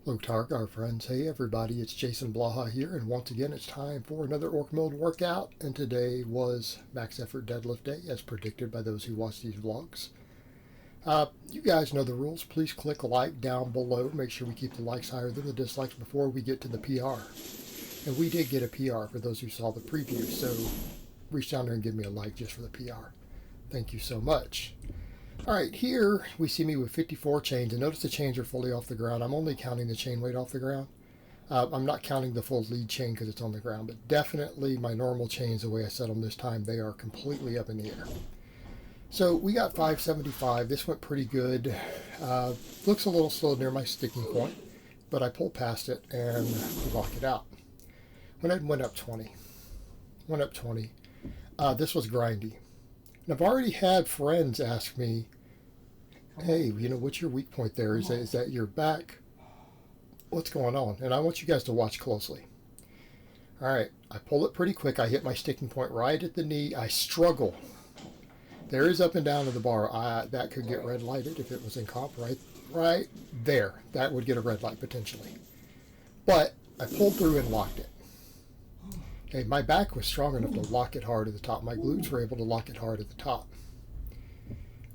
Hello, Targar friends. Hey, everybody, it's Jason Blaha here, and once again, it's time for another Orc Mode workout. And today was Max Effort Deadlift Day, as predicted by those who watch these vlogs. You guys know the rules. Please click like down below. Make sure we keep the likes higher than the dislikes before we get to the PR. And we did get a PR for those who saw the preview, so reach down there and give me a like just for the PR. Thank you so much. Alright, here we see me with 54 chains, and notice the chains are fully off the ground. I'm only counting the chain weight off the ground. I'm not counting the full lead chain because it's on the ground, but definitely my normal chains, the way I set them this time, they are completely up in the air. So we got 575. This went pretty good. Looks a little slow near my sticking point, but I pulled past it and lock it out. Went up 20. Went up 20. This was grindy. And I've already had friends ask me, hey, you know, what's your weak point there? Is that your back? What's going on? And I want you guys to watch closely. All right, I pull it pretty quick. I hit my sticking point right at the knee. I struggle. There is up and down of the bar. That could get red lighted if it was in comp right there. That would get a red light potentially. But I pulled through and locked it. Okay, my back was strong enough to lock it hard at the top. My glutes were able to lock it hard at the top.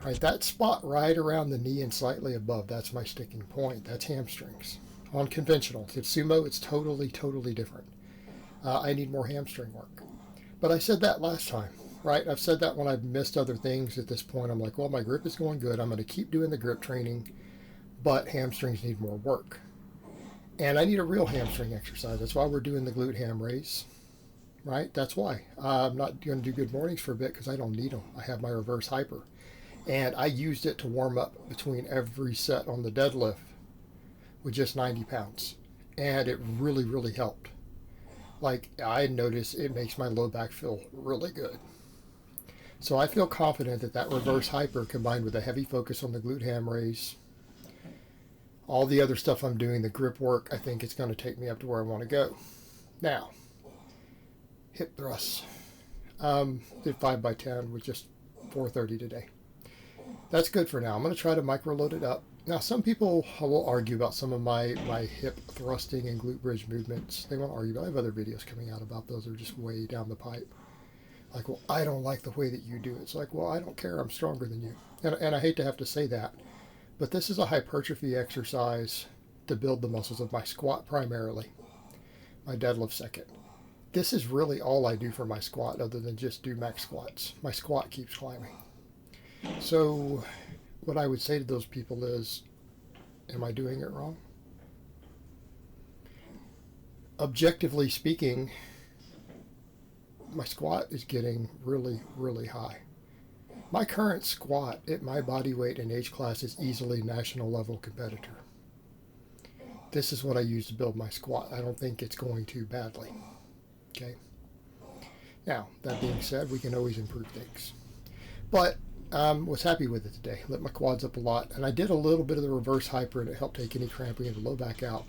All right, that spot right around the knee and slightly above, that's my sticking point. That's hamstrings. On conventional. If it's sumo, it's totally different. I need more hamstring work. But I said that last time, right? I've said that when I've missed other things at this point. I'm like, well, my grip is going good. I'm going to keep doing the grip training, but hamstrings need more work. And I need a real hamstring exercise. That's why we're doing the glute ham raise. Right? That's why. I'm not going to do good mornings for a bit because I don't need them. I have my reverse hyper. And I used it to warm up between every set on the deadlift with just 90 pounds. And it really helped. Like, I noticed it makes my low back feel really good. So I feel confident that that reverse hyper combined with a heavy focus on the glute ham raise, all the other stuff I'm doing, the grip work, I think it's going to take me up to where I want to go. Now, hip thrusts. Did 5x10 with just 430 today. That's good for now. I'm going to try to micro load it up. Now, some people will argue about some of my hip thrusting and glute bridge movements. They won't argue, but I have other videos coming out about those. They're just way down the pipe. Like, well, I don't like the way that you do it. It's like, well, I don't care. I'm stronger than you. And I hate to have to say that, but this is a hypertrophy exercise to build the muscles of my squat primarily, my deadlift second. This is really all I do for my squat other than just do max squats. My squat keeps climbing. So what I would say to those people is, am I doing it wrong? Objectively speaking, my squat is getting really high. My current squat at my body weight and age class is easily national level competitor. This is what I use to build my squat. I don't think it's going too badly. Okay. Now, that being said, we can always improve things. But was happy with it today. Let my quads up a lot. And I did a little bit of the reverse hyper, and it helped take any cramping in the low back out.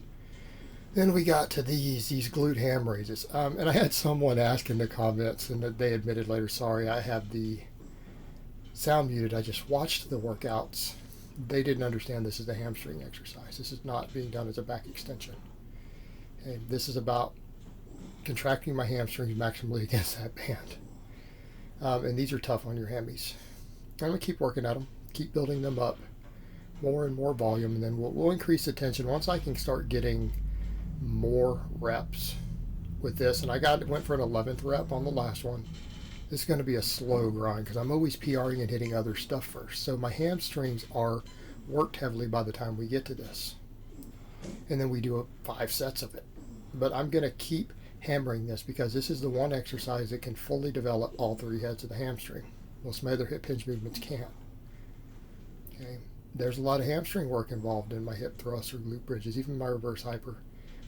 Then we got to these glute ham raises. And I had someone ask in the comments, and they admitted later, sorry, I have the sound muted. I just watched the workouts. They didn't understand this is a hamstring exercise. This is not being done as a back extension. Okay, this is about contracting my hamstrings maximally against that band. And these are tough on your hammies. I'm going to keep working at them, keep building them up, more and more volume, and then we'll increase the tension once I can start getting more reps with this. And went for an 11th rep on the last one. This is going to be a slow grind because I'm always PRing and hitting other stuff first. So my hamstrings are worked heavily by the time we get to this. And then we do 5 sets of it. But I'm going to keep hammering this because this is the one exercise that can fully develop all 3 heads of the hamstring. Most of my other hip hinge movements can't. Okay, there's a lot of hamstring work involved in my hip thrusts or glute bridges, even my reverse hyper.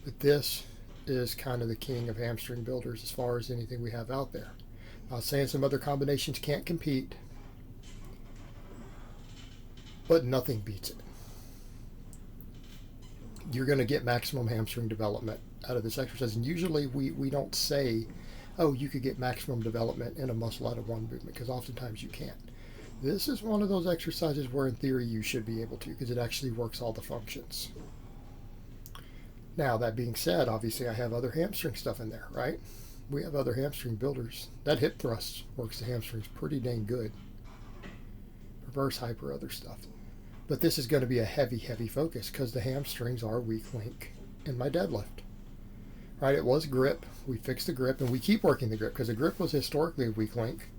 But this is kind of the king of hamstring builders as far as anything we have out there. Not saying some other combinations can't compete, but nothing beats it. You're going to get maximum hamstring development out of this exercise. And usually we don't say, oh, you could get maximum development in a muscle out of one movement, because oftentimes you can't. This is one of those exercises where in theory you should be able to, because it actually works all the functions. Now, that being said, obviously I have other hamstring stuff in there, right? We have other hamstring builders. That hip thrust works the hamstrings pretty dang good. Reverse hyper, other stuff. But this is going to be a heavy, heavy focus because the hamstrings are a weak link in my deadlift. Right? It was grip. We fixed the grip, and we keep working the grip because the grip was historically a weak link.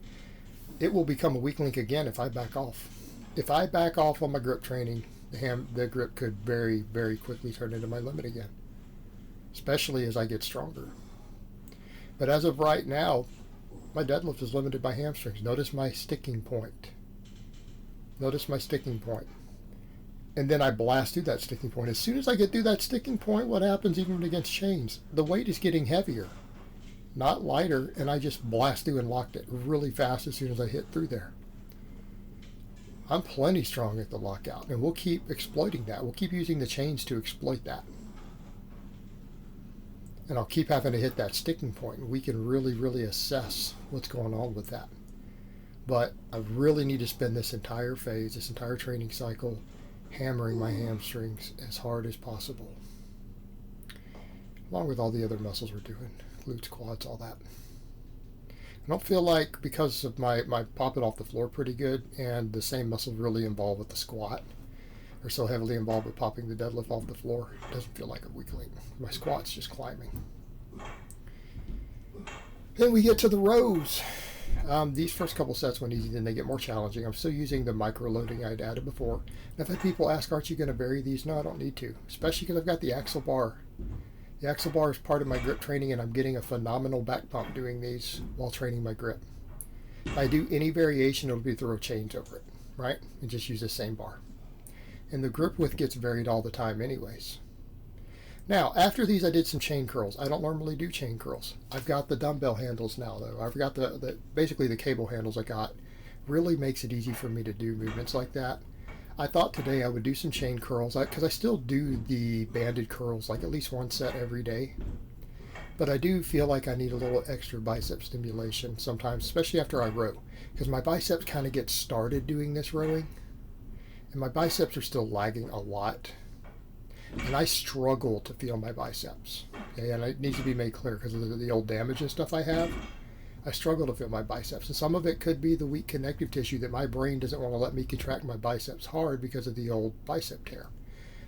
It will become a weak link again if I back off. If I back off on my grip training, the grip could very, very quickly turn into my limit again, especially as I get stronger. But as of right now, my deadlift is limited by hamstrings. Notice my sticking point. Notice my sticking point. And then I blast through that sticking point. As soon as I get through that sticking point, what happens even against chains? The weight is getting heavier, not lighter, and I just blast through and locked it really fast as soon as I hit through there. I'm plenty strong at the lockout, and we'll keep exploiting that. We'll keep using the chains to exploit that. And I'll keep having to hit that sticking point, and we can really, really assess what's going on with that. But I really need to spend this entire phase, this entire training cycle, hammering my hamstrings as hard as possible, along with all the other muscles we're doing, glutes, quads, all that. I don't feel like, because of my popping off the floor pretty good, and the same muscles really involved with the squat are so heavily involved with popping the deadlift off the floor, it doesn't feel like a weak link. My squat's just climbing. Then we get to the rows. These first couple sets went easy, then they get more challenging. I'm still using the micro loading I'd added before. And I've had people ask, aren't you going to vary these? No, I don't need to, especially because I've got the axle bar. The axle bar is part of my grip training, and I'm getting a phenomenal back pump doing these while training my grip. If I do any variation, it'll be throw chains over it, right? And just use the same bar. And the grip width gets varied all the time anyways. Now, after these, I did some chain curls. I don't normally do chain curls. I've got the dumbbell handles now, though. I've got basically the cable handles I got. Really makes it easy for me to do movements like that. I thought today I would do some chain curls, because I still do the banded curls, like at least one set every day. But I do feel like I need a little extra bicep stimulation sometimes, especially after I row, because my biceps kind of get started doing this rowing, and my biceps are still lagging a lot. And I struggle to feel my biceps. Okay, and it needs to be made clear because of the old damage and stuff I have. I struggle to feel my biceps. And some of it could be the weak connective tissue that my brain doesn't want to let me contract my biceps hard because of the old bicep tear.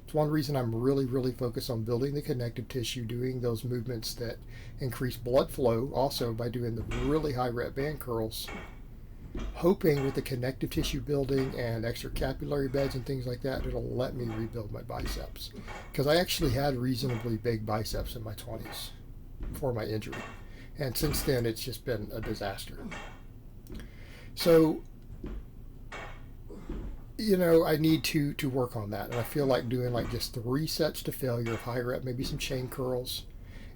It's one reason I'm really, really focused on building the connective tissue, doing those movements that increase blood flow also by doing the really high rep band curls, hoping with the connective tissue building and extra capillary beds and things like that, it'll let me rebuild my biceps. Because I actually had reasonably big biceps in my 20s before my injury. And since then, it's just been a disaster. So, I need to work on that. And I feel like doing like just 3 sets to failure of high rep, maybe some chain curls.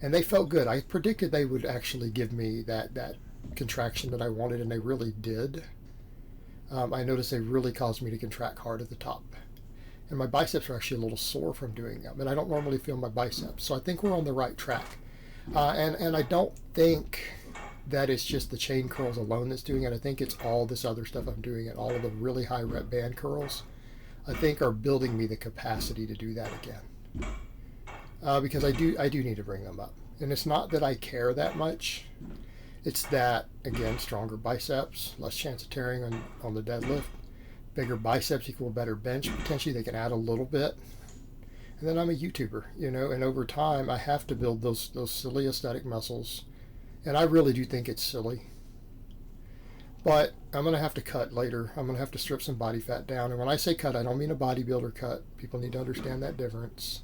And they felt good. I predicted they would actually give me that contraction that I wanted, and they really did. I noticed they really caused me to contract hard at the top. And my biceps are actually a little sore from doing them. And I don't normally feel my biceps. So I think we're on the right track. And I don't think that it's just the chain curls alone that's doing it. I think it's all this other stuff I'm doing, and all of the really high rep band curls, I think, are building me the capacity to do that again. Because I do need to bring them up. And it's not that I care that much. It's that, again, stronger biceps, less chance of tearing on the deadlift. Bigger biceps equal better bench. Potentially they can add a little bit. And then I'm a YouTuber, and over time I have to build those silly aesthetic muscles. And I really do think it's silly. But I'm going to have to cut later. I'm going to have to strip some body fat down. And when I say cut, I don't mean a bodybuilder cut. People need to understand that difference.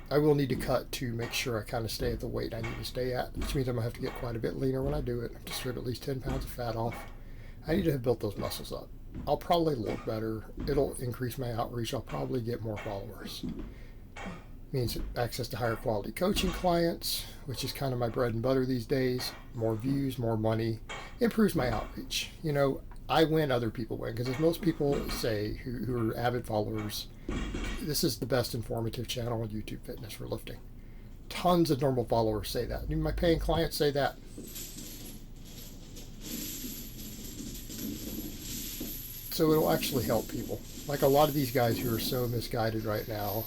I will need to cut to make sure I kind of stay at the weight I need to stay at, which means I'm going to have to get quite a bit leaner when I do it. I have to strip at least 10 pounds of fat off. I need to have built those muscles up. I'll probably look better. It'll increase my outreach. I'll probably get more followers. Means access to higher quality coaching clients, which is kind of my bread and butter these days. More views, more money, improves my outreach. I win, other people win, because as most people say who are avid followers, this is the best informative channel on YouTube Fitness for lifting. Tons of normal followers say that. Even my paying clients say that. So it'll actually help people. Like a lot of these guys who are so misguided right now,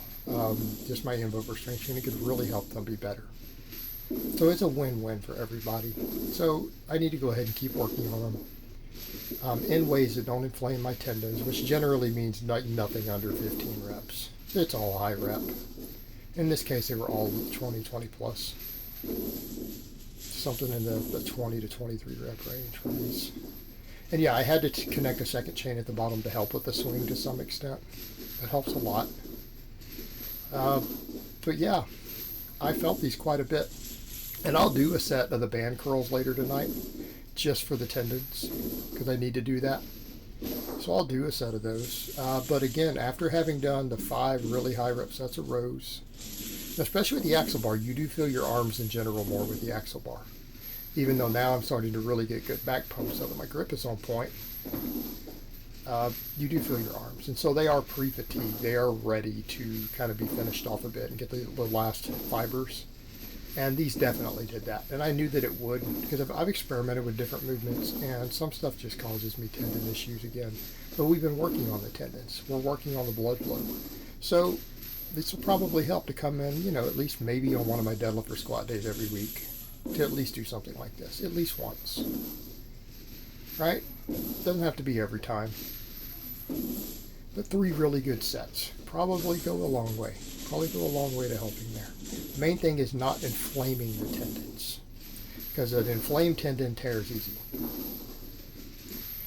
just my invoker strength training could really help them be better. So it's a win-win for everybody. So I need to go ahead and keep working on them in ways that don't inflame my tendons, which generally means nothing under 15 reps. It's all high rep. In this case, they were all 20 plus. Something in the 20 to 23 rep range for these. And yeah, I had to connect a second chain at the bottom to help with the swing to some extent. That helps a lot. But yeah, I felt these quite a bit. And I'll do a set of the band curls later tonight just for the tendons because I need to do that. So I'll do a set of those. But again, after having done the 5 really high rep sets of rows, especially with the axle bar, you do feel your arms in general more with the axle bar. Even though now I'm starting to really get good back pumps so that my grip is on point, you do feel your arms. And so they are pre-fatigued. They are ready to kind of be finished off a bit and get the last fibers. And these definitely did that. And I knew that it would because I've experimented with different movements and some stuff just causes me tendon issues again. But we've been working on the tendons. We're working on the blood flow. So this will probably help to come in, at least maybe on one of my deadlift or squat days every week to at least do something like this, at least once. Right? Doesn't have to be every time. But 3 really good sets probably go a long way. Probably go a long way to helping there. The main thing is not inflaming the tendons because an inflamed tendon tears easy.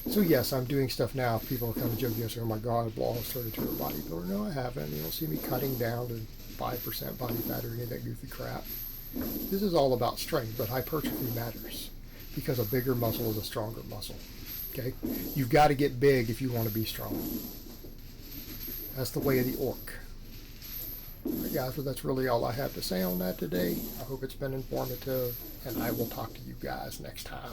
So yes, I'm doing stuff now. People are kind of joking and saying, oh my God, Blaha's turned into a bodybuilder. No, I haven't. You don't see me cutting down to 5% body fat or any of that goofy crap. This is all about strength, but hypertrophy matters because a bigger muscle is a stronger muscle. Okay? You've got to get big if you want to be strong. That's the way of the orc. Alright guys, well that's really all I have to say on that today. I hope it's been informative, and I will talk to you guys next time.